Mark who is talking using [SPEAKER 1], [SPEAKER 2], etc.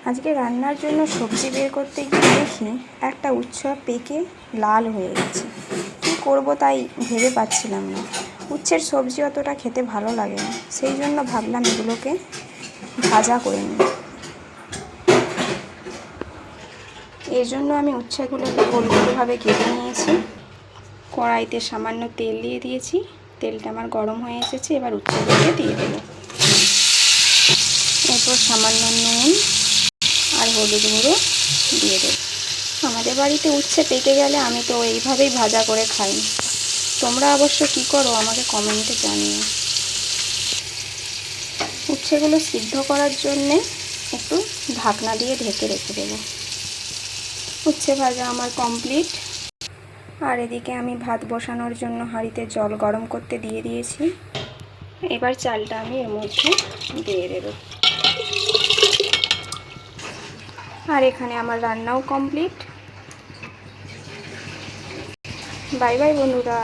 [SPEAKER 1] আজকে রান্নার জন্য সবজি বের করতে গিয়ে দেখি একটা উচ্ছে পেকে লাল হয়ে গেছে। কী করবো তাই ভেবে পাচ্ছিলাম না। উচ্ছের সবজি অতটা খেতে ভালো লাগে না, সেই জন্য ভাবলাম এগুলোকে ভাজা করে নিই। এর জন্য আমি উচ্ছেগুলোকে গোল গোলভাবে কেটে নিয়েছি। কড়াইতে সামান্য তেল দিয়ে দিয়েছি। তেলটা আমার গরম হয়ে এসেছে, এবার উচ্ছেগুলোকে দিয়ে দেবো। এরপর সামান্য নুন আর হলুদ গুঁড়ো দিয়ে দেবো। আমাদের বাড়িতে উচ্ছে পেকে গেলে আমি তো এইভাবেই ভাজা করে খাই। তোমরা অবশ্য কী করো আমাকে কমেন্টে জানিও। উচ্ছেগুলো সিদ্ধ করার জন্যে একটু ঢাকনা দিয়ে ঢেকে রেখে দেবো। উচ্ছে ভাজা আমার কমপ্লিট। আর এদিকে আমি ভাত বসানোর জন্য হাঁড়িতে জল গরম করতে দিয়ে দিয়েছি। এবার চালটা আমি এর মধ্যে দিয়ে দেবো। আর এখানে আমার রান্নাও কমপ্লিট। বাই বাই বন্ধুরা।